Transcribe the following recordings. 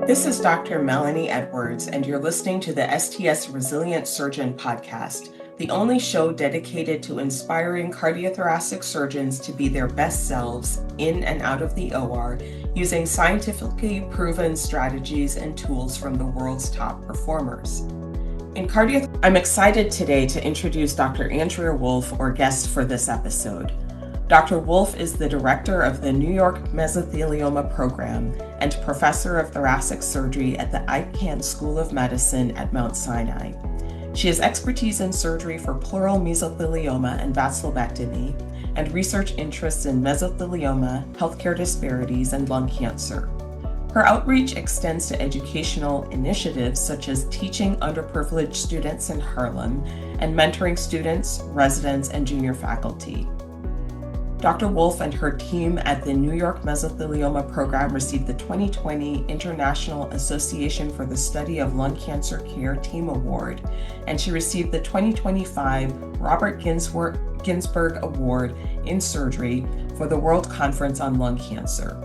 This is Dr. Melanie Edwards, and you're listening to the STS Resilient Surgeon podcast, the only show dedicated to inspiring cardiothoracic surgeons to be their best selves in and out of the OR using scientifically proven strategies and tools from the world's top performers. I'm excited today to introduce Dr. Andrea Wolf, our guest for this episode. Dr. Wolf is the director of the New York Mesothelioma Program and professor of thoracic surgery at the Icahn School of Medicine at Mount Sinai. She has expertise in surgery for pleural mesothelioma and vasulopectomy, and research interests in mesothelioma, healthcare disparities, and lung cancer. Her outreach extends to educational initiatives such as teaching underprivileged students in Harlem and mentoring students, residents, and junior faculty. Dr. Wolf and her team at the New York Mesothelioma Program received the 2020 International Association for the Study of Lung Cancer Care Team Award, and she received the 2025 Robert Ginsburg Award in Surgery for the World Conference on Lung Cancer.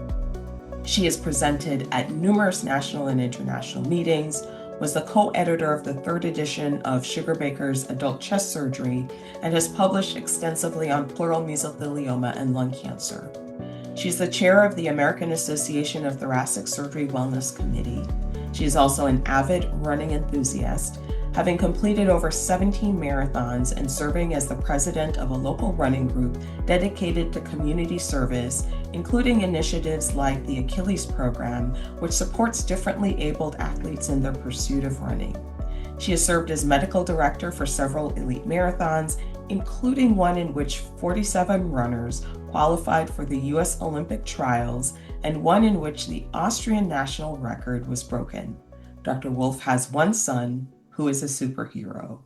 She has presented at numerous national and international meetings, was the co-editor of the third edition of Sugar Baker's Adult Chest Surgery, and has published extensively on pleural mesothelioma and lung cancer. She's the chair of the American Association of Thoracic Surgery Wellness Committee. She is also an avid running enthusiast, having completed over 17 marathons and serving as the president of a local running group dedicated to community service, including initiatives like the Achilles Program, which supports differently abled athletes in their pursuit of running. She has served as medical director for several elite marathons, including one in which 47 runners qualified for the U.S. Olympic trials and one in which the Austrian national record was broken. Dr. Wolf has one son who is a superhero.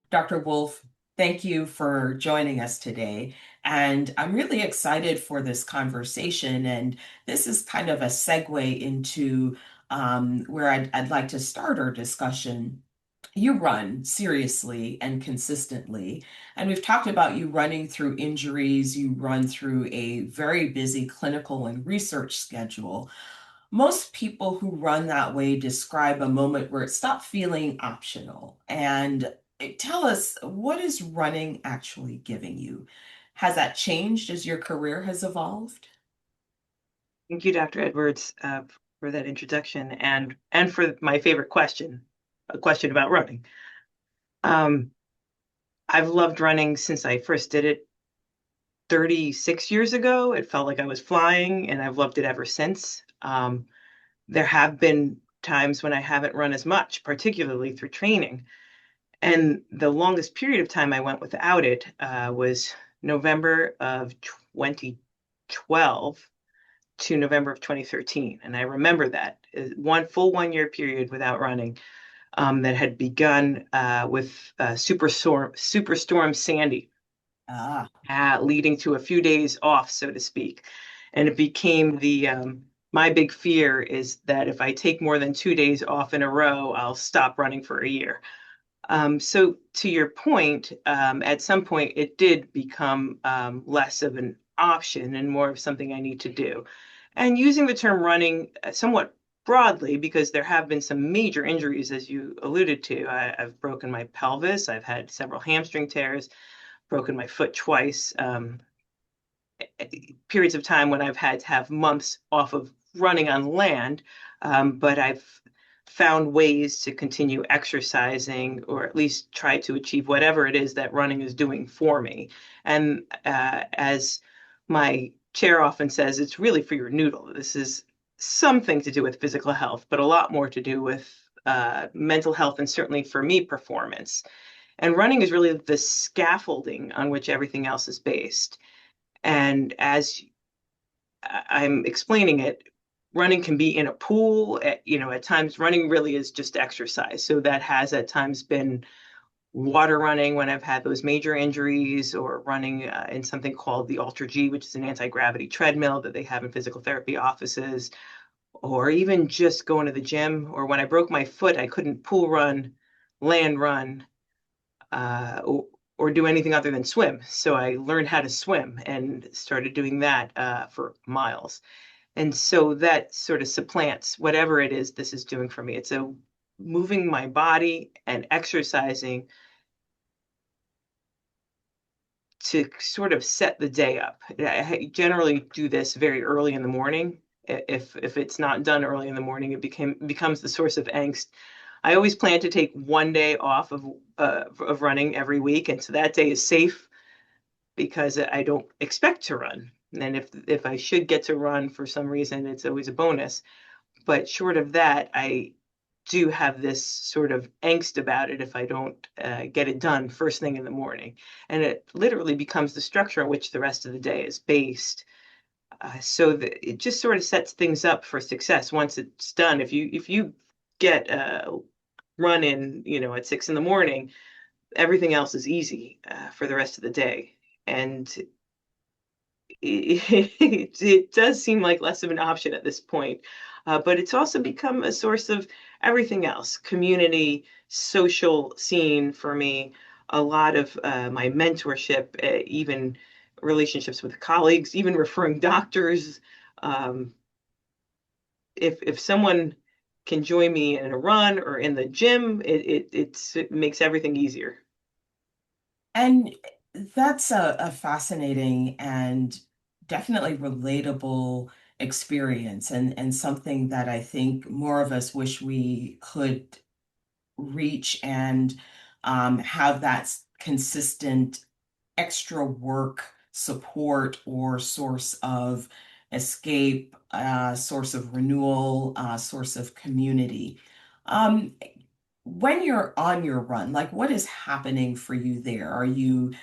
Dr. Wolf, thank you for joining us today. And I'm really excited for this conversation. And this is kind of a segue into where I'd like to start our discussion. You run seriously and consistently. And we've talked about you running through injuries. You run through a very busy clinical and research schedule. Most people who run that way describe a moment where it stopped feeling optional. And tell us, what is running actually giving you? Has that changed as your career has evolved? Thank you, Dr. Edwards, for that introduction and for my favorite question, a question about running. I've loved running since I first did it 36 years ago. It felt like I was flying, and I've loved it ever since. There have been times when I haven't run as much, particularly through training. And the longest period of time I went without it was November of 2012 to November of 2013. And I remember that one full 1 year period without running that had begun with Superstorm Sandy, leading to a few days off, so to speak. And it became my big fear is that if I take more than 2 days off in a row, I'll stop running for a year. So to your point, at some point it did become less of an option and more of something I need to do. And using the term running somewhat broadly, because there have been some major injuries, as you alluded to. I've broken my pelvis, I've had several hamstring tears, broken my foot twice, periods of time when I've had to have months off of running on land, but I've found ways to continue exercising, or at least try to achieve whatever it is that running is doing for me. And as my chair often says, it's really for your noodle. This is something to do with physical health, but a lot more to do with mental health, and certainly for me, performance. And running is really the scaffolding on which everything else is based. And as I'm explaining it, running can be in a pool. At times running really is just exercise. So that has at times been water running when I've had those major injuries, or running in something called the Ultra G, which is an anti-gravity treadmill that they have in physical therapy offices, or even just going to the gym. Or when I broke my foot, I couldn't pool run, land run, or do anything other than swim. So I learned how to swim and started doing that for miles. And so that sort of supplants whatever it is this is doing for me. It's a moving my body and exercising to sort of set the day up. I generally do this very early in the morning. If it's not done early in the morning, becomes the source of angst. I always plan to take one day off of running every week, and so that day is safe because I don't expect to run. And if I should get to run for some reason, it's always a bonus. But short of that, I do have this sort of angst about it if I don't get it done first thing in the morning. And it literally becomes the structure on which the rest of the day is based. So that it just sort of sets things up for success once it's done. If you get a run in, at 6 in the morning, everything else is easy for the rest of the day. And it does seem like less of an option at this point. But it's also become a source of everything else, community, social scene for me, a lot of my mentorship, even relationships with colleagues, even referring doctors. Um, if someone can join me in a run or in the gym, it makes everything easier. And that's a fascinating and definitely relatable experience, and something that I think more of us wish we could reach and have that consistent extra work support or source of escape, source of renewal, source of community. Um, when you're on your run, like what is happening for you there? Are you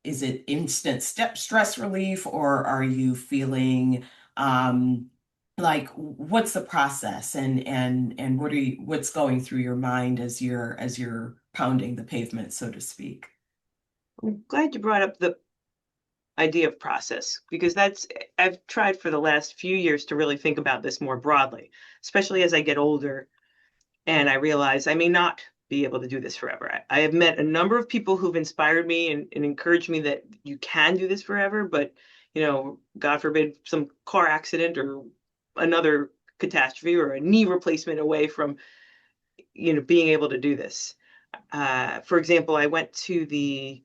is it instant step stress relief, or are you feeling like what's the process, and what's going through your mind as you're pounding the pavement, so to speak? I'm glad you brought up the idea of process because I've tried for the last few years to really think about this more broadly, especially as I get older and I realize I may not be able to do this forever. I have met a number of people who've inspired me and encouraged me that you can do this forever, but God forbid some car accident or another catastrophe or a knee replacement away from being able to do this. For example, I went to the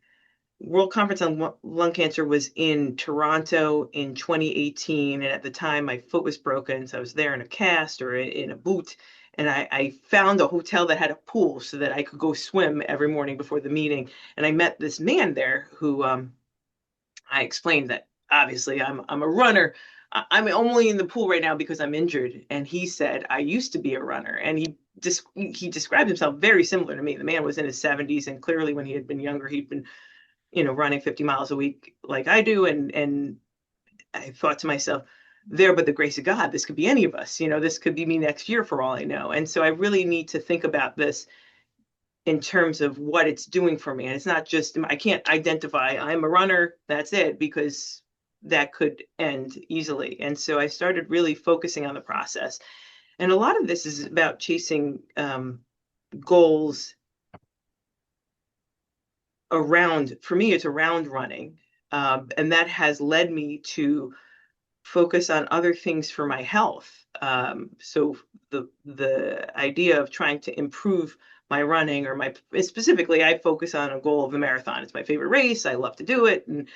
World Conference on Lung Cancer was in Toronto in 2018, and at the time my foot was broken, so I was there in a cast or in a boot, and I found a hotel that had a pool so that I could go swim every morning before the meeting. And I met this man there who I explained that obviously I'm a runner. I'm only in the pool right now because I'm injured, and he said I used to be a runner, and he described himself very similar to me. The man was in his 70s, and clearly when he had been younger, he'd been running 50 miles a week like I do. And I thought to myself, there, but the grace of God, this could be any of us. This could be me next year for all I know. And so I really need to think about this in terms of what it's doing for me. And it's not just, I can't identify I'm a runner, that's it, because that could end easily. And so I started really focusing on the process. And a lot of this is about chasing goals for me, it's around running. And that has led me to focus on other things for my health. So the idea of trying to improve my running specifically, I focus on a goal of a marathon. It's my favorite race. I love to do it, and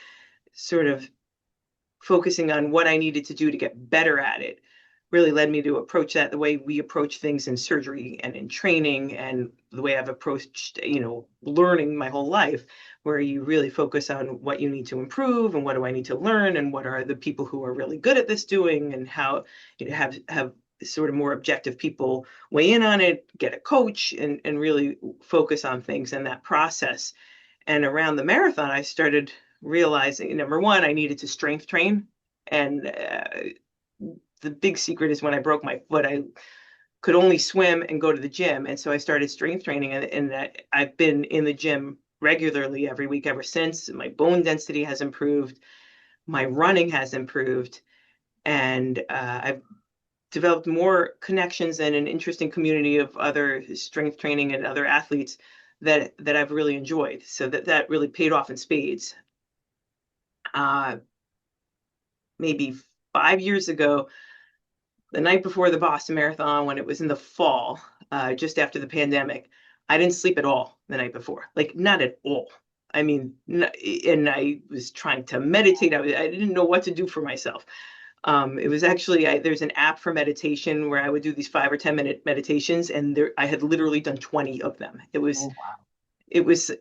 sort of focusing on what I needed to do to get better at it really led me to approach that the way we approach things in surgery and in training, and the way I've approached, learning my whole life, where you really focus on what you need to improve and what do I need to learn and what are the people who are really good at this doing, and how have sort of more objective people weigh in on it, get a coach, and really focus on things in that process. And around the marathon, I started realizing, number one, I needed to strength train. And the big secret is when I broke my foot, I could only swim and go to the gym. And so I started strength training, and I've been in the gym regularly every week ever since. My bone density has improved, my running has improved, and I've developed more connections and an interesting community of other strength training and other athletes that I've really enjoyed. So that really paid off in spades. Maybe 5 years ago, the night before the Boston Marathon, when it was in the fall, just after the pandemic, I didn't sleep at all the night before, like not at all. I mean, and I was trying to meditate. I didn't know what to do for myself. It was actually there's an app for meditation where I would do these 5 or 10 minute meditations, and I had literally done 20 of them. Oh, wow. It was,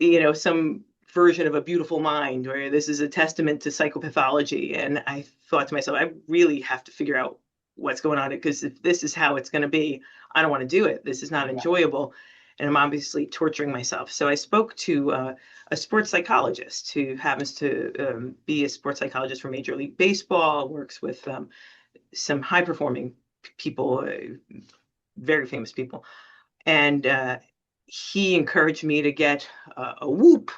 some version of A Beautiful Mind, where this is a testament to psychopathology. And I thought to myself, I really have to figure out what's going on, because if this is how it's going to be, I don't want to do it. This is not Yeah. enjoyable. And I'm obviously torturing myself. So I spoke to a sports psychologist who happens to be a sports psychologist for Major League Baseball, works with some high performing people, very famous people. And he encouraged me to get a Whoop,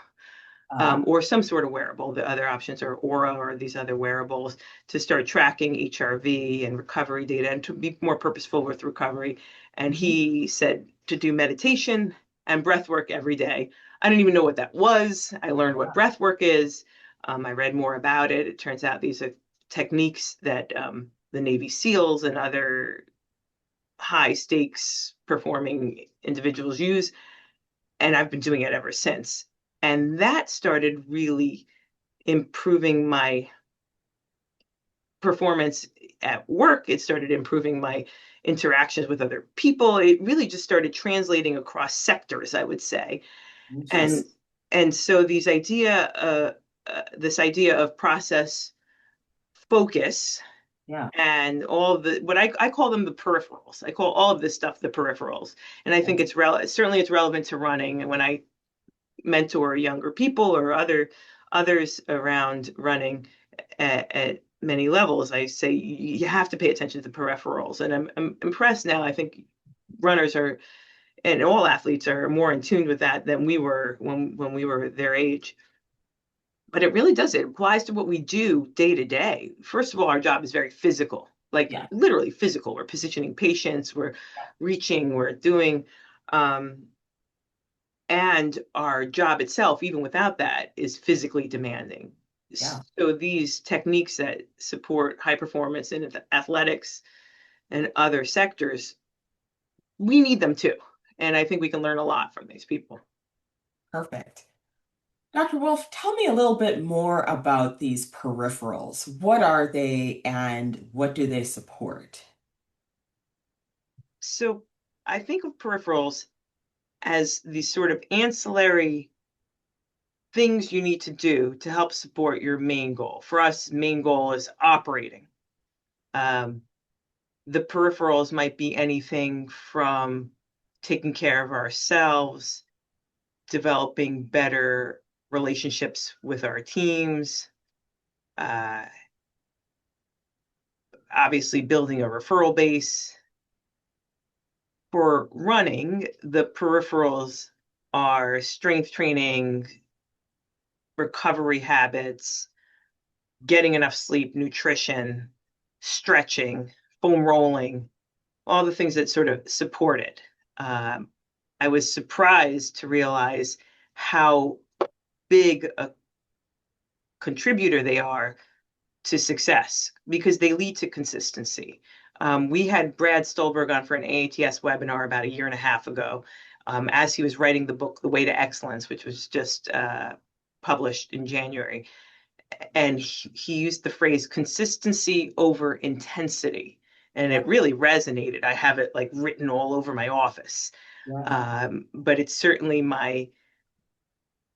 Uh, or some sort of wearable. The other options are Aura or these other wearables, to start tracking HRV and recovery data and to be more purposeful with recovery. And mhm. he said to do meditation and breath work every day. I didn't even know what that was. I learned what breath work is. I read more about it. It turns out these are techniques that the Navy SEALs and other high stakes performing individuals use. And I've been doing it ever since. And that started really improving my performance at work. It started improving my interactions with other people. It really just started translating across sectors, I would say. And Interesting. and so this idea of process focus Yeah. and all of the what I call them the peripherals. I call all of this stuff the peripherals. And I think That's, certainly it's relevant to running. And when I mentor younger people or others around running at many levels, I say you have to pay attention to the peripherals. And I'm impressed now. I think runners are, and all athletes are, more in tune with that than we were when we were their age. But it really does. It applies to what we do day to day. First of all, our job is very physical, like yeah. literally physical. We're positioning patients, we're reaching, we're doing. Um, and our job itself, even without that, is physically demanding. Yeah. So these techniques that support high performance in athletics and other sectors, we need them too. And I think we can learn a lot from these people. Perfect. Dr. Wolf, tell me a little bit more about these peripherals. What are they and what do they support? So I think of peripherals as these sort of ancillary things you need to do to help support your main goal. For us, main goal is operating. Um, the peripherals might be anything from taking care of ourselves, developing better relationships with our teams, uh, obviously building a referral base. For running, the peripherals are strength training, recovery habits, getting enough sleep, nutrition, stretching, foam rolling, all the things that sort of support it. Um, I was surprised to realize how big a contributor they are to success, because they lead to consistency. We had Brad Stolberg on for an AATS webinar about a year and a half ago, as he was writing the book, The Way to Excellence, which was just published in January. And he used the phrase consistency over intensity. And Yeah. it really resonated. I have it like written all over my office. Yeah. But it's certainly my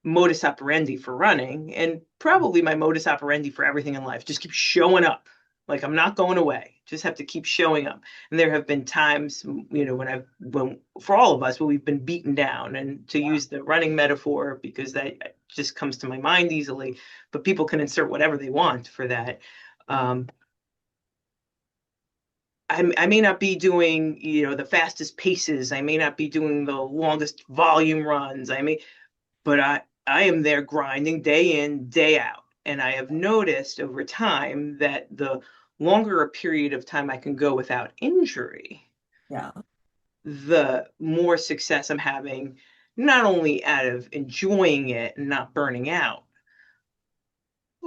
modus operandi for running, and probably my modus operandi for everything in life. Just keep showing up. Like, I'm not going away. Just have to keep showing up. And there have been times, when for all of us, when we've been beaten down, and to use the running metaphor, because that just comes to my mind easily, but people can insert whatever they want for that. Um, I may not be doing, the fastest paces. I may not be doing the longest volume runs. But I am there grinding day in, day out. And I have noticed over time that the longer a period of time I can go without injury, Yeah. the more success I'm having, not only out of enjoying it and not burning out,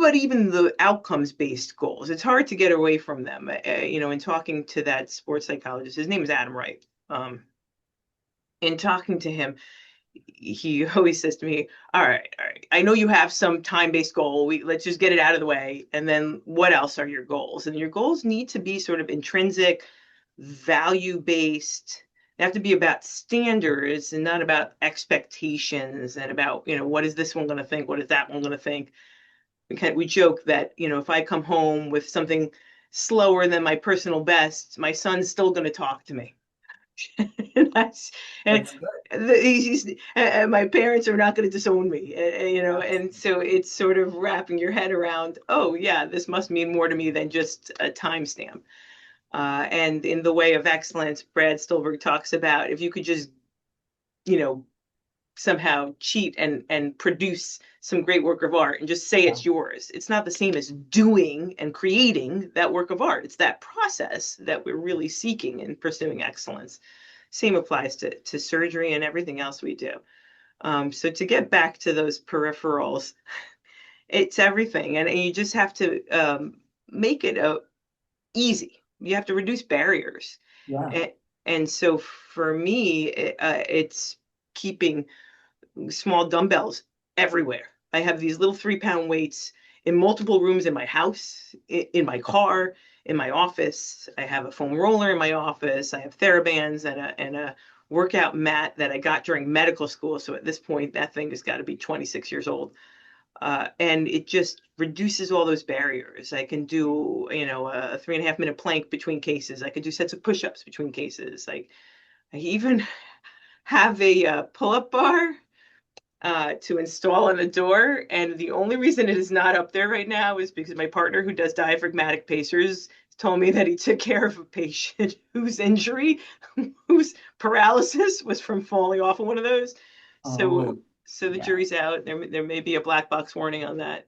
but even the outcomes-based goals, it's hard to get away from them. In talking to that sports psychologist, his name is Adam Wright. In talking to him, he always says to me, all right, I know you have some time-based goal. Let's just get it out of the way. And then what else are your goals? And your goals need to be sort of intrinsic, value-based. They have to be about standards and not about expectations and about, what is this one going to think? What is that one going to think? We joke that, if I come home with something slower than my personal best, my son's still going to talk to me. and and That's good. my parents are not going to disown me, and so it's sort of wrapping your head around, oh yeah, this must mean more to me than just a timestamp. And in the way of excellence, Brad Stulberg talks about if you could just, you know, somehow cheat and produce some great work of art and just say Yeah. it's yours. It's not the same as doing and creating that work of art. It's that process that we're really seeking in pursuing excellence. Same applies to surgery and everything else we do. So to get back to those peripherals, it's everything, and you just have to make it easy. You have to reduce barriers, Yeah. and so for me, it's keeping small dumbbells everywhere. I have these little 3-pound weights in multiple rooms in my house, in my car, in my office. I have a foam roller in my office. I have TheraBands and a workout mat that I got during medical school. So at this point, that thing has got to be 26 years old. And it just reduces all those barriers. I can do, a 3.5 minute plank between cases. I can do sets of push-ups between cases. I even have a pull-up bar to install on the door. And the only reason it is not up there right now is because my partner, who does diaphragmatic pacers, told me that he took care of a patient whose injury, whose paralysis was from falling off of one of those. So, Oh, so the yeah. jury's out. There may be a black box warning on that.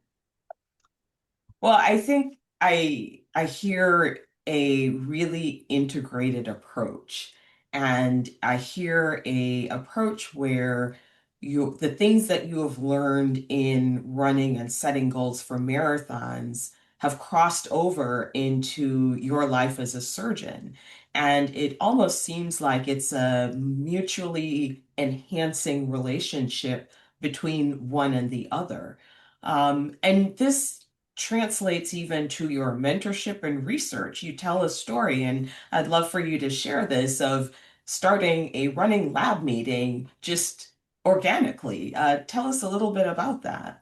Well, I think I hear a really integrated approach, and I hear a approach where the things that you have learned in running and setting goals for marathons have crossed over into your life as a surgeon. And it almost seems like it's a mutually enhancing relationship between one and the other. And this translates even to your mentorship and research. You tell a story, and I'd love for you to share this of starting a running lab meeting just organically. Tell us a little bit about that.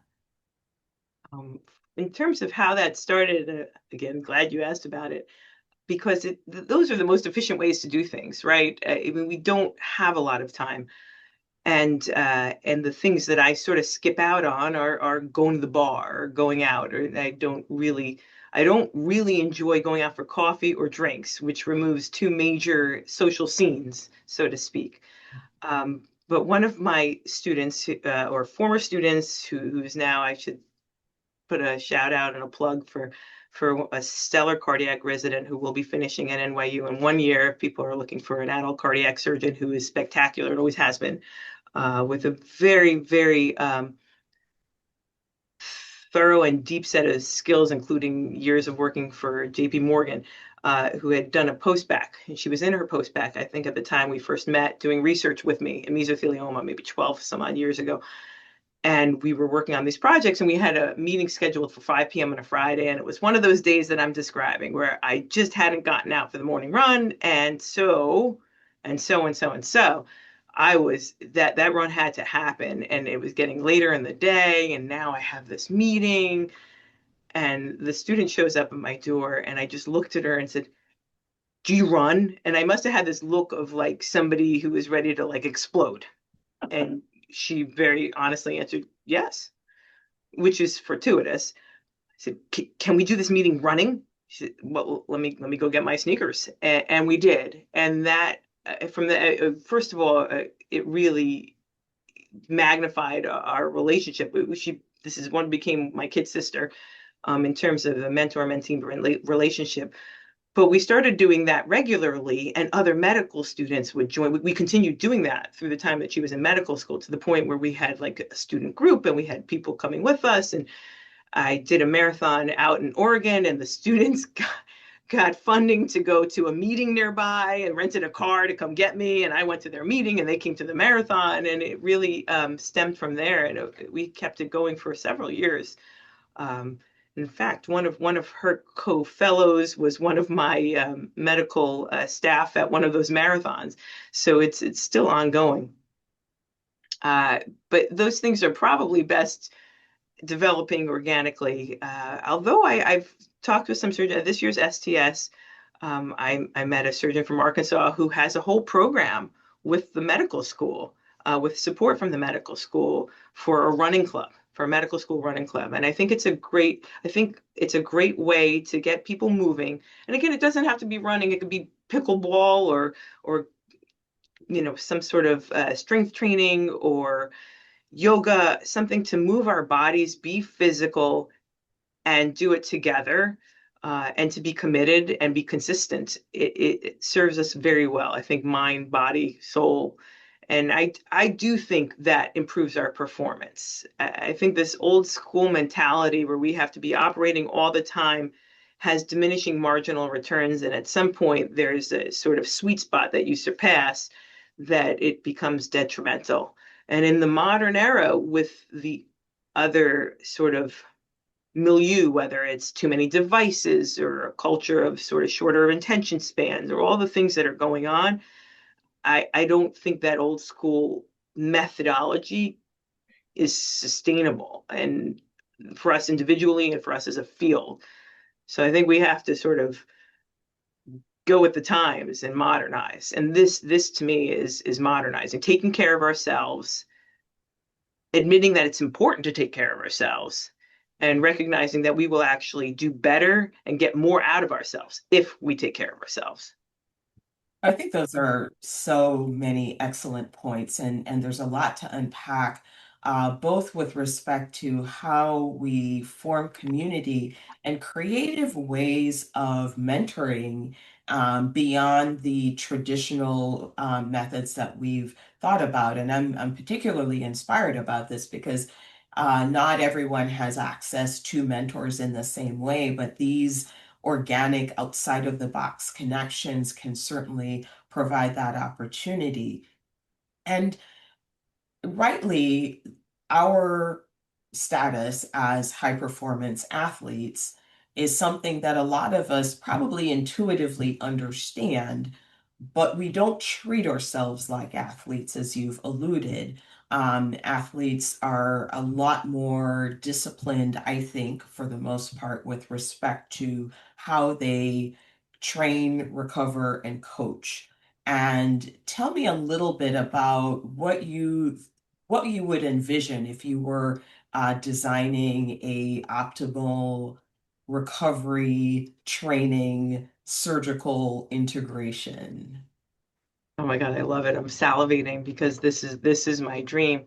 Um, in terms of how that started, again, glad you asked about it, because those are the most efficient ways to do things, right? I mean, we don't have a lot of time. And the things that I sort of skip out on are going to the bar or going out, or I don't really enjoy going out for coffee or drinks, which removes two major social scenes, so to speak. But one of my students, or former students, who's now, I should put a shout out and a plug for a stellar cardiac resident who will be finishing at NYU in 1 year. People are looking for an adult cardiac surgeon who is spectacular. It always has been, with a very, very thorough and deep set of skills, including years of working for JP Morgan, who had done a post-bac. And she was in her post-bac, I think, at the time we first met, doing research with me in mesothelioma, maybe 12 some odd years ago. And we were working on these projects, and we had a meeting scheduled for 5 p.m. on a Friday. And it was one of those days that I'm describing where I just hadn't gotten out for the morning run. And so I was that run had to happen, and it was getting later in the day, and now I have this meeting, and the student shows up at my door, and I just looked at her and said, "Do you run?" And I must have had this look of like somebody who was ready to like explode. And she very honestly answered, "Yes," which is fortuitous. I said, "Can we do this meeting running?" She said, "Well, let me go get my sneakers," and we did. And that, from the first of all, it really magnified our relationship. This is one became my kid sister, in terms of a mentor-mentee relationship. But we started doing that regularly, and other medical students would join. We continued doing that through the time that she was in medical school, to the point where we had like a student group and we had people coming with us. And I did a marathon out in Oregon, and the students got funding to go to a meeting nearby and rented a car to come get me. And I went to their meeting and they came to the marathon. And it really stemmed from there. And we kept it going for several years. Um, in fact, one of her co-fellows was one of my medical staff at one of those marathons. So it's still ongoing. But those things are probably best developing organically. Although I've talked with some surgeons at this year's STS, I met a surgeon from Arkansas who has a whole program with the medical school, with support from the medical school for a running club, for a medical school running club. And I think it's a great way to get people moving. And again, it doesn't have to be running. It could be pickleball or some sort of strength training or yoga, something to move our bodies, be physical, and do it together, and to be committed and be consistent. It serves us very well. I think mind, body, soul. And I do think that improves our performance. I think this old school mentality where we have to be operating all the time has diminishing marginal returns. And at some point, there's a sort of sweet spot that you surpass that it becomes detrimental. And in the modern era, with the other sort of milieu, whether it's too many devices or a culture of sort of shorter attention spans or all the things that are going on, I don't think that old school methodology is sustainable, and for us individually and for us as a field. So I think we have to sort of go with the times and modernize. And this to me is modernizing, taking care of ourselves, admitting that it's important to take care of ourselves, and recognizing that we will actually do better and get more out of ourselves if we take care of ourselves. I think those are so many excellent points, and there's a lot to unpack, both with respect to how we form community and creative ways of mentoring beyond the traditional methods that we've thought about. And I'm particularly inspired about this because not everyone has access to mentors in the same way, but these organic outside of the box connections can certainly provide that opportunity. And rightly, our status as high performance athletes is something that a lot of us probably intuitively understand, but we don't treat ourselves like athletes, as you've alluded. Athletes are a lot more disciplined, I think, for the most part, with respect to how they train, recover, and coach. And tell me a little bit about what you would envision if you were designing a optimal recovery training surgical integration. Oh my God, I love it. I'm salivating because this is my dream.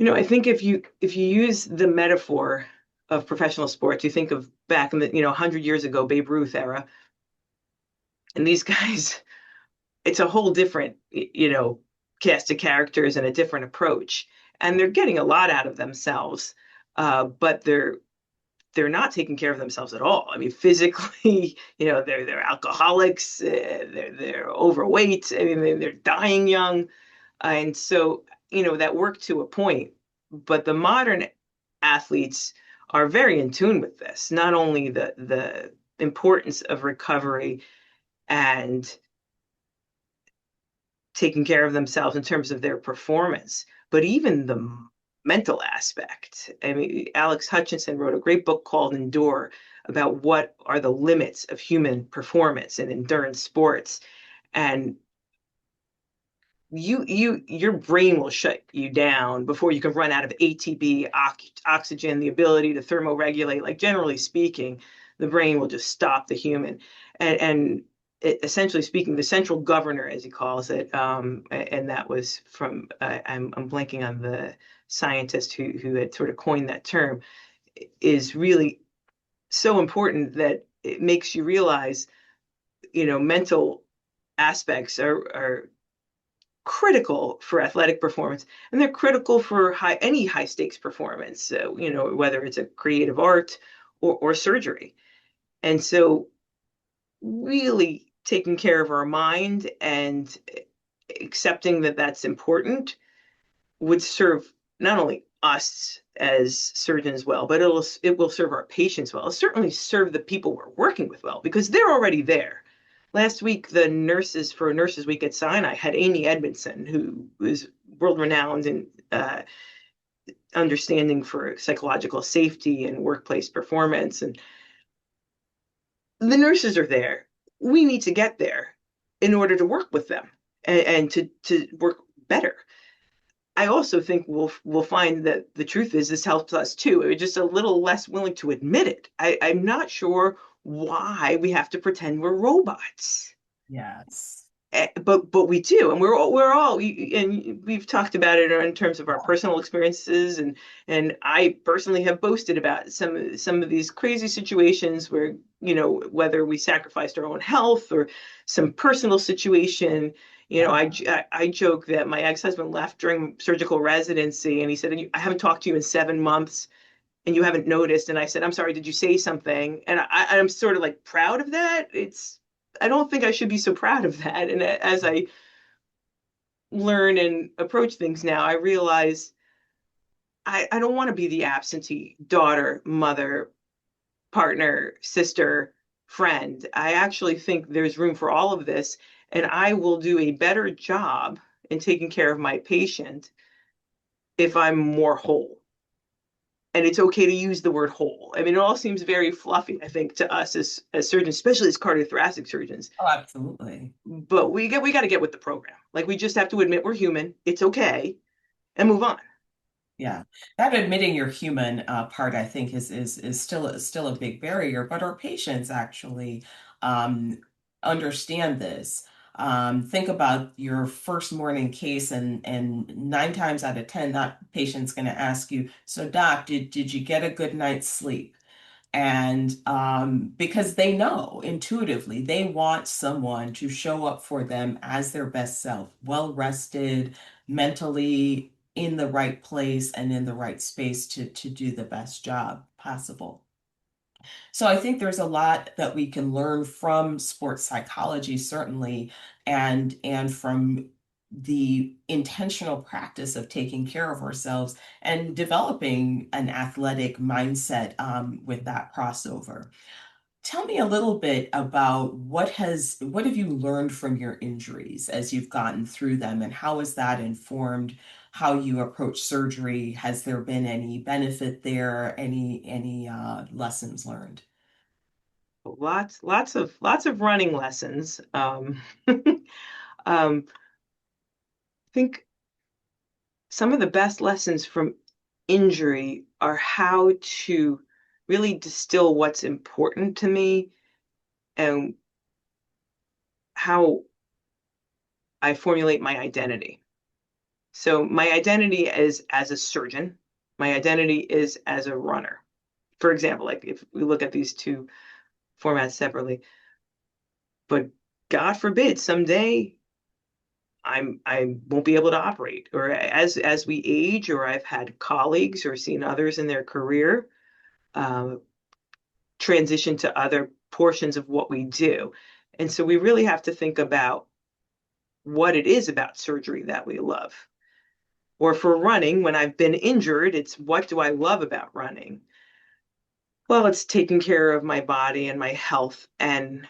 I think if you use the metaphor of professional sports, you think of back in the 100 years ago, Babe Ruth era, and these guys, it's a whole different cast of characters and a different approach, and they're getting a lot out of themselves, but they're not taking care of themselves at all. I mean, physically, they're alcoholics, they're overweight. I mean, they're dying young, and so that worked to a point. But the modern athletes are very in tune with this. Not only the importance of recovery and taking care of themselves in terms of their performance, but even the mental aspect. I mean, Alex Hutchinson wrote a great book called Endure about what are the limits of human performance in endurance sports. And your brain will shut you down before you can run out of ATP, oxygen, the ability to thermoregulate. Like generally speaking, the brain will just stop the human. And essentially speaking, the central governor, as he calls it, and that was from I'm blanking on the scientist who had sort of coined that term, is really so important that it makes you realize, mental aspects are critical for athletic performance, and they're critical for any high stakes performance. So, whether it's a creative art or surgery. And so really taking care of our mind and accepting that that's important would serve not only us as surgeons well, but it will serve our patients well. It'll certainly serve the people we're working with well, because they're already there. Last week, the nurses for Nurses Week at Sinai had Amy Edmondson, who is world renowned in understanding for psychological safety and workplace performance. And the nurses are there. We need to get there in order to work with them and to work better. I also think we'll find that the truth is this helps us too. We're just a little less willing to admit it. I'm not sure why we have to pretend we're robots. Yes. But we do, and and we've talked about it in terms of our personal experiences, and I personally have boasted about some of these crazy situations where, whether we sacrificed our own health or some personal situation. I joke that my ex-husband left during surgical residency, and he said, I haven't talked to you in 7 months and you haven't noticed. And I said, I'm sorry, did you say something? And I'm sort of like proud of that. I don't think I should be so proud of that. And as I learn and approach things now, I realize I don't want to be the absentee daughter, mother, partner, sister, friend. I actually think there's room for all of this, and I will do a better job in taking care of my patient if I'm more whole. And it's okay to use the word whole. I mean, it all seems very fluffy, I think, to us as surgeons, especially as cardiothoracic surgeons. Oh, absolutely. But we got to get with the program. Like, we just have to admit we're human. It's okay, and move on. Yeah, that admitting you're human part, I think, is still a big barrier. But our patients actually um, understand this. Think about your first morning case, and 9 times out of 10, that patient's going to ask you, "So, doc, did you get a good night's sleep?" And because they know intuitively, they want someone to show up for them as their best self, well rested, mentally in the right place and in the right space to do the best job possible. So I think there's a lot that we can learn from sports psychology, certainly, and from the intentional practice of taking care of ourselves and developing an athletic mindset with that crossover. Tell me a little bit about what have you learned from your injuries as you've gotten through them, and how has that informed how you approach surgery? Has there been any benefit there? Any lessons learned? Lots of running lessons. I think some of the best lessons from injury are how to really distill what's important to me and how I formulate my identity. So my identity is as a surgeon. My identity is as a runner. For example, like if we look at these two formats separately, but God forbid someday I won't be able to operate, or as we age, or I've had colleagues or seen others in their career uh, transition to other portions of what we do. And so we really have to think about what it is about surgery that we love. Or for running, when I've been injured, it's what do I love about running? Well, it's taking care of my body and my health and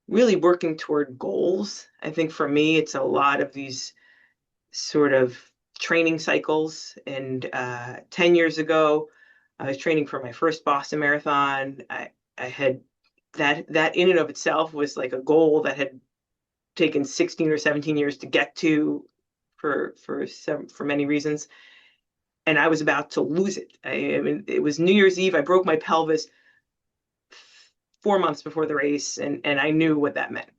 really working toward goals. I think for me, it's a lot of these sort of training cycles. And 10 years ago, I was training for my first Boston Marathon. I had that in and of itself was like a goal that had taken 16 or 17 years to get to for many reasons. And I was about to lose it. I mean, it was New Year's Eve. I broke my pelvis 4 months before the race, and I knew what that meant.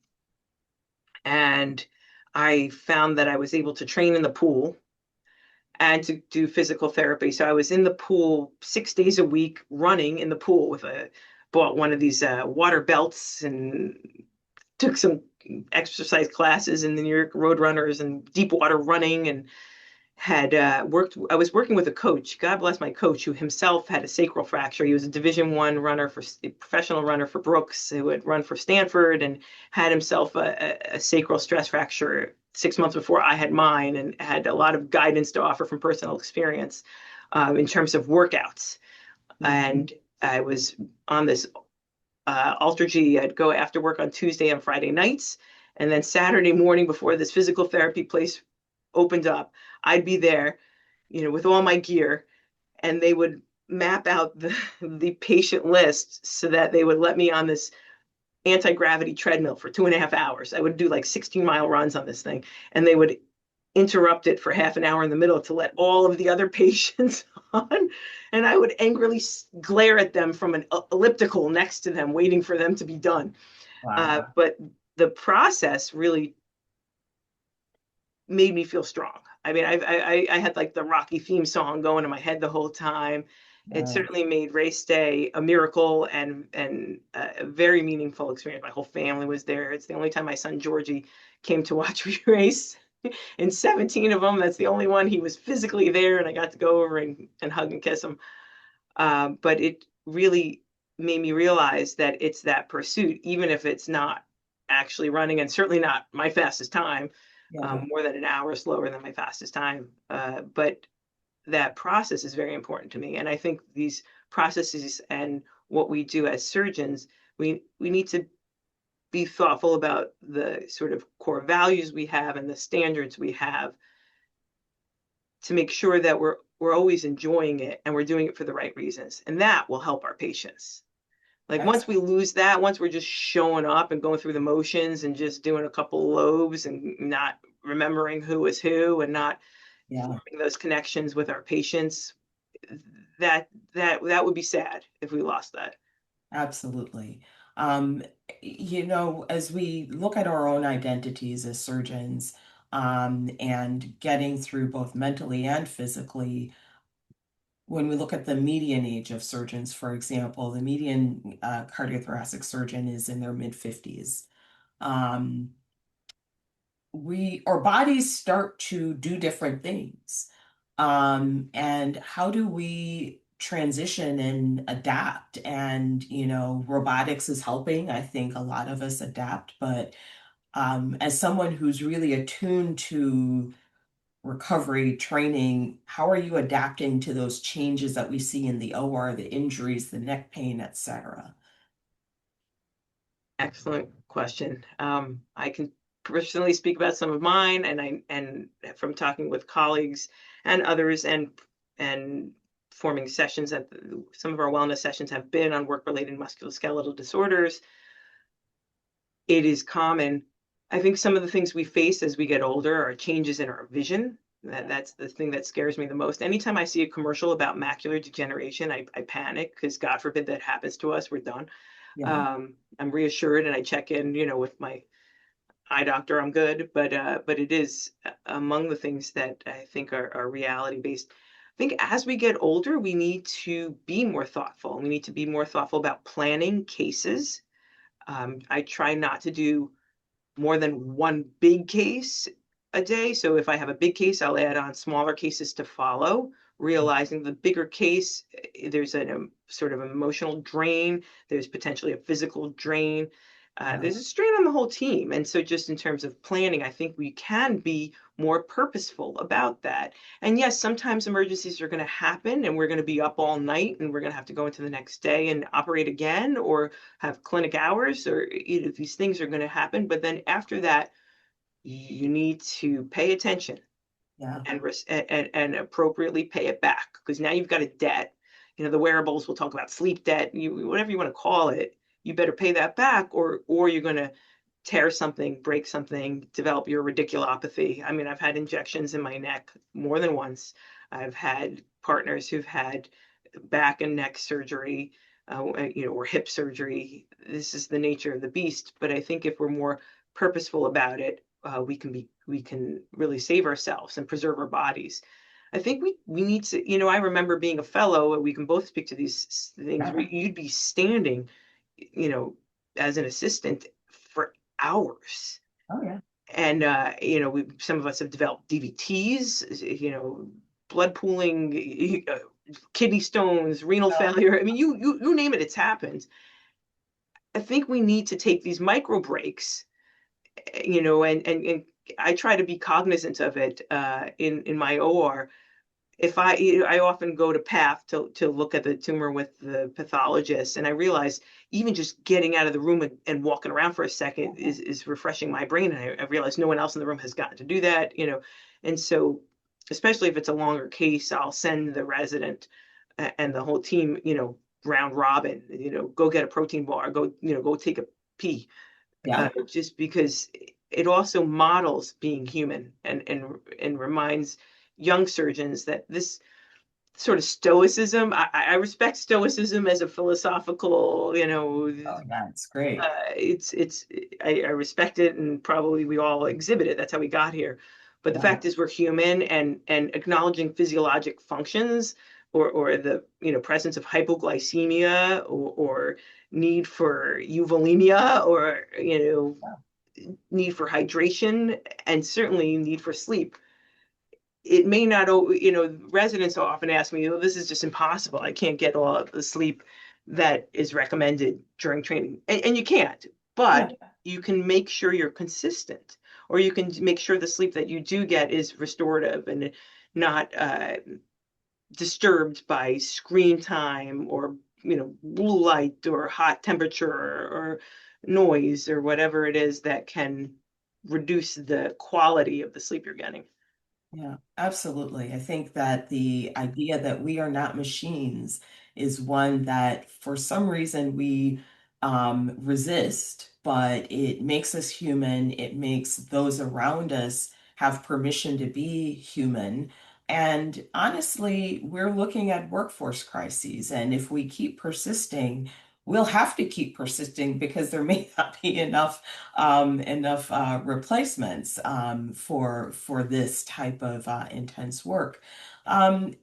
And I found that I was able to train in the pool and to do physical therapy. So I was in the pool 6 days a week, running in the pool bought one of these water belts and took some exercise classes in the New York Road Runners and deep water running, and had I was working with a coach, God bless my coach, who himself had a sacral fracture. He was a Division I runner professional runner for Brooks, who had run for Stanford, and had himself a sacral stress fracture 6 months before I had mine, and had a lot of guidance to offer from personal experience in terms of workouts. And I was on this Alter-G. I'd go after work on Tuesday and Friday nights, and then Saturday morning before this physical therapy place opened up, I'd be there, with all my gear, and they would map out the patient list so that they would let me on this anti-gravity treadmill for 2.5 hours. I would do like 16-mile runs on this thing, and they would interrupt it for half an hour in the middle to let all of the other patients on. And I would angrily glare at them from an elliptical next to them, waiting for them to be done. Wow. But the process really made me feel strong. I mean, I had like the Rocky theme song going in my head the whole time. It Right. certainly made race day a miracle and a very meaningful experience. My whole family was there. It's the only time my son Georgie came to watch me race. In 17 of them, that's the only one he was physically there, and I got to go over and hug and kiss him. But it really made me realize that it's that pursuit, even if it's not actually running, and certainly not my fastest time, Yeah. more than an hour slower than my fastest time. But that process is very important to me. And I think these processes and what we do as surgeons, we need to be thoughtful about the sort of core values we have and the standards we have to make sure that we're always enjoying it and we're doing it for the right reasons. And that will help our patients. Like once we lose that, once we're just showing up and going through the motions and just doing a couple lobes and not remembering who is who and not Yeah, forming those connections with our patients, that would be sad if we lost that. absolutely. Um, as we look at our own identities as surgeons, and getting through both mentally and physically, when we look at the median age of surgeons, for example, the median cardiothoracic surgeon is in their mid 50s. Um, our bodies start to do different things. And how do we transition and adapt? And, robotics is helping. I think a lot of us adapt, but as someone who's really attuned to recovery training, how are you adapting to those changes that we see in the OR, the injuries, the neck pain, et cetera? Excellent question. I can personally speak about some of mine, and from talking with colleagues and others, and forming sessions at some of our wellness sessions have been on work-related musculoskeletal disorders. It is common. I think some of the things we face as we get older are changes in our vision. That's the thing that scares me the most. Anytime I see a commercial about macular degeneration, I panic because God forbid that happens to us. We're done. Yeah, I'm reassured and I check in, with my eye doctor. I'm good, but it is among the things that I think are reality based. I think as we get older, we need to be more thoughtful. We need to be more thoughtful about planning cases. I try not to do more than one big case a day. So if I have a big case, I'll add on smaller cases to follow, realizing the bigger case, there's a sort of emotional drain, there's potentially a physical drain. yeah, There's a strain on the whole team. And so, just in terms of planning, I think we can be more purposeful about that. And yes, sometimes emergencies are going to happen and we're going to be up all night and we're going to have to go into the next day and operate again or have clinic hours, or these things are going to happen. But then after that, you need to pay attention yeah, and appropriately pay it back, because now you've got a debt. The wearables will talk about sleep debt, whatever you want to call it. You better pay that back, or you're going to tear something, break something, develop your radiculopathy. I mean, I've had injections in my neck more than once. I've had partners who've had back and neck surgery, or hip surgery. This is the nature of the beast. But I think if we're more purposeful about it, we can really save ourselves and preserve our bodies. I think we need to, I remember being a fellow, and we can both speak to these things, where yeah, you'd be standing, you know, as an assistant for hours. Oh, yeah. And some of us have developed DVTs, blood pooling, kidney stones, renal failure. I mean, you name it, it's happened. I think we need to take these micro breaks, and I try to be cognizant of it in my OR. If I often go to path to look at the tumor with the pathologist, and I realize even just getting out of the room and walking around for a second is refreshing my brain. And I realize no one else in the room has gotten to do that, and so especially if it's a longer case, I'll send the resident and the whole team, round robin, go get a protein bar, go take a pee, Yeah. just because it also models being human and reminds young surgeons that this sort of stoicism, I respect stoicism as a philosophical, Oh, yeah, it's great. I respect it, and probably we all exhibit it. That's how we got here. But the Yeah. fact is we're human, and acknowledging physiologic functions, or the presence of hypoglycemia, or need for euvolemia, or need for hydration, and certainly need for sleep. It may not, residents often ask me, oh, this is just impossible. I can't get all of the sleep that is recommended during training. And you can't, Yeah. but you can make sure you're consistent, or you can make sure the sleep that you do get is restorative and not disturbed by screen time, or blue light, or hot temperature, or noise, or whatever it is that can reduce the quality of the sleep you're getting. Yeah, absolutely. I think that the idea that we are not machines is one that for some reason we resist, but it makes us human. It makes those around us have permission to be human. And honestly, we're looking at workforce crises. And if we keep persisting, we'll have to keep persisting because there may not be enough replacements for this type of intense work. Um,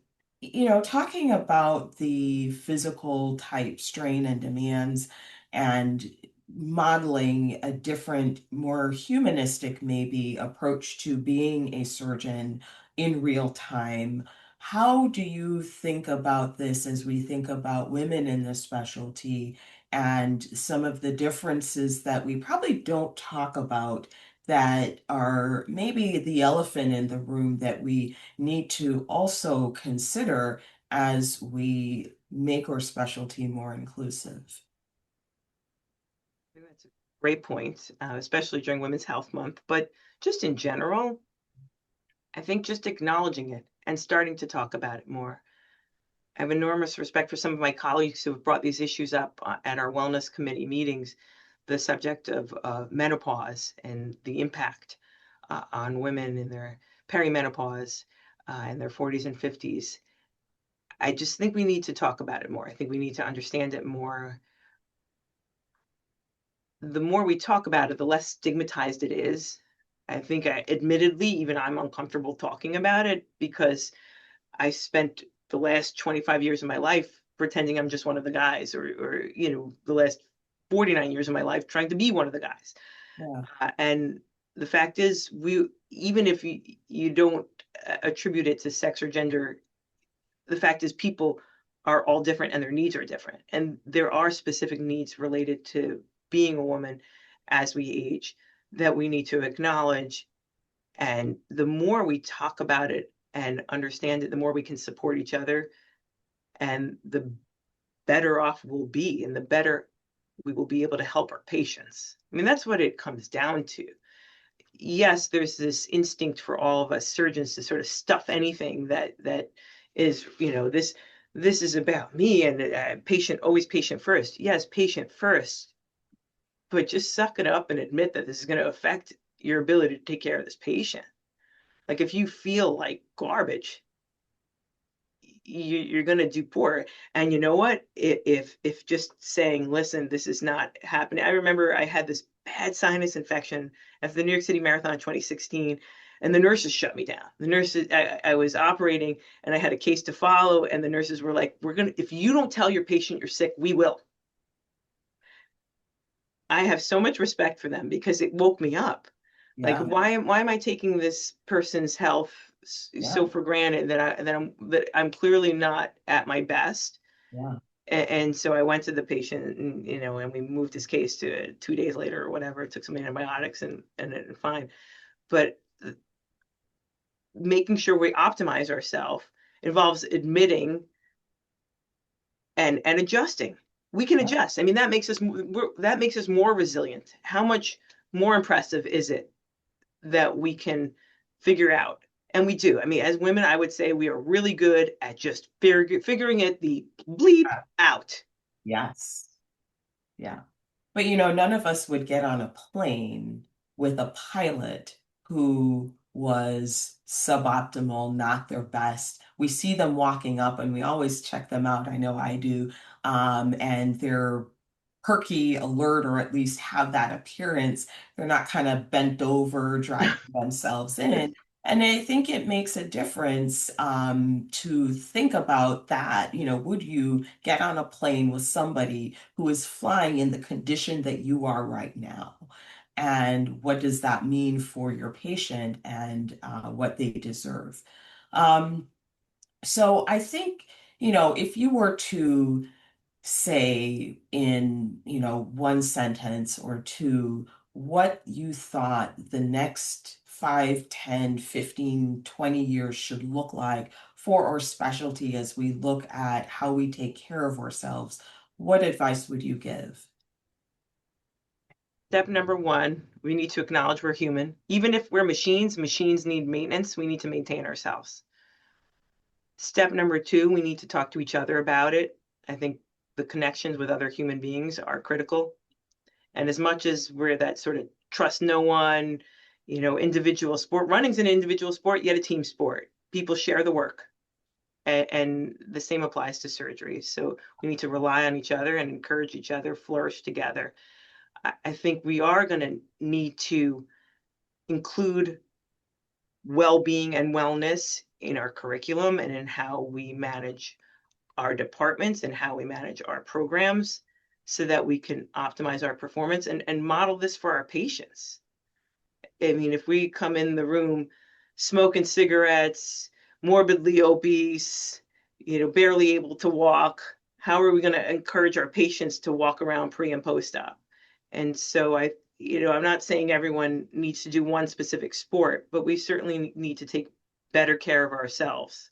talking about the physical type strain and demands and modeling a different, more humanistic, maybe, approach to being a surgeon in real time. How do you think about this as we think about women in this specialty and some of the differences that we probably don't talk about that are maybe the elephant in the room that we need to also consider as we make our specialty more inclusive? That's a great point, especially during Women's Health Month. But just in general, I think just acknowledging it and starting to talk about it more. I have enormous respect for some of my colleagues who have brought these issues up at our wellness committee meetings, the subject of menopause and the impact on women in their perimenopause, in their 40s and 50s. I just think we need to talk about it more. I think we need to understand it more. The more we talk about it, the less stigmatized it is. I think, admittedly, even I'm uncomfortable talking about it because I spent the last 25 years of my life pretending I'm just one of the guys, or the last 49 years of my life trying to be one of the guys. Yeah. And the fact is, even if you don't attribute it to sex or gender, the fact is people are all different and their needs are different. And there are specific needs related to being a woman as we age that we need to acknowledge. And the more we talk about it and understand it, the more we can support each other, and the better off we'll be, and the better we will be able to help our patients. I mean, that's what it comes down to. Yes, there's this instinct for all of us surgeons to sort of stuff anything that is, this is about me, and patient, always patient first. Yes, patient first, but just suck it up and admit that this is going to affect your ability to take care of this patient. Like, if you feel like garbage, you're going to do poor. And you know what? If just saying, listen, this is not happening. I remember I had this bad sinus infection after the New York City Marathon in 2016, and the nurses shut me down. The nurses, I was operating, and I had a case to follow, and the nurses were like, if you don't tell your patient you're sick, we will. I have so much respect for them because it woke me up. Like, Yeah, why am I taking this person's health yeah, so for granted that I'm clearly not at my best? yeah, And so I went to the patient, and and we moved his case to 2 days later or whatever. Took some antibiotics, and it fine. But making sure we optimize ourselves involves admitting and adjusting. We can yeah. adjust. I mean, that makes us more resilient. How much more impressive is it that we can figure out? And we do. I mean, as women, I would say we are really good at just figuring it the bleep out. Yes. Yeah. But none of us would get on a plane with a pilot who was suboptimal, not their best. We see them walking up and we always check them out. I know I do. And they're perky, alert, or at least have that appearance. They're not kind of bent over, dragging themselves in. And I think it makes a difference to think about that. Would you get on a plane with somebody who is flying in the condition that you are right now? And what does that mean for your patient and what they deserve? Um, so I think, if you were to say in, one sentence or two, what you thought the next 5, 10, 15, 20 years should look like for our specialty as we look at how we take care of ourselves, what advice would you give? Step number one, we need to acknowledge we're human. Even if we're machines, machines need maintenance. We need to maintain ourselves. Step number two, we need to talk to each other about it. I think the connections with other human beings are critical. And as much as we're that sort of trust no one, individual sport, running's an individual sport, yet a team sport. People share the work. And the same applies to surgery. So we need to rely on each other and encourage each other, flourish together. I think we are going to need to include well-being and wellness in our curriculum and in how we manage our departments and how we manage our programs so that we can optimize our performance and model this for our patients. I mean, if we come in the room smoking cigarettes, morbidly obese, barely able to walk, how are we going to encourage our patients to walk around pre and post op? And so I'm not saying everyone needs to do one specific sport, but we certainly need to take better care of ourselves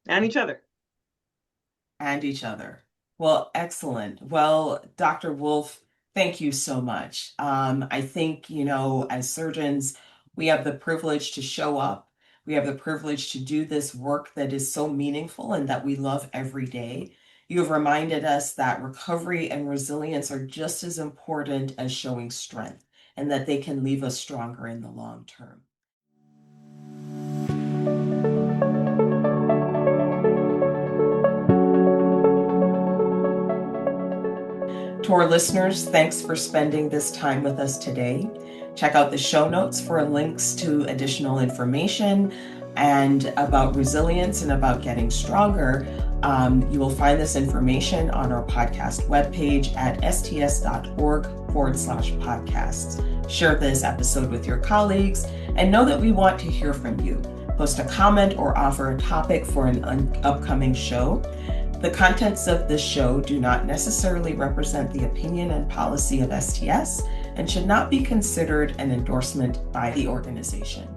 and each other. And each other. Well, excellent. Well, Dr. Wolf, thank you so much. I think, as surgeons, we have the privilege to show up. We have the privilege to do this work that is so meaningful and that we love every day. You have reminded us that recovery and resilience are just as important as showing strength and that they can leave us stronger in the long term. To our listeners, thanks for spending this time with us today. Check out the show notes for links to additional information and about resilience and about getting stronger. You will find this information on our podcast webpage at sts.org/podcasts. Share this episode with your colleagues and know that we want to hear from you. Post a comment or offer a topic for an upcoming show. The contents of this show do not necessarily represent the opinion and policy of STS and should not be considered an endorsement by the organization.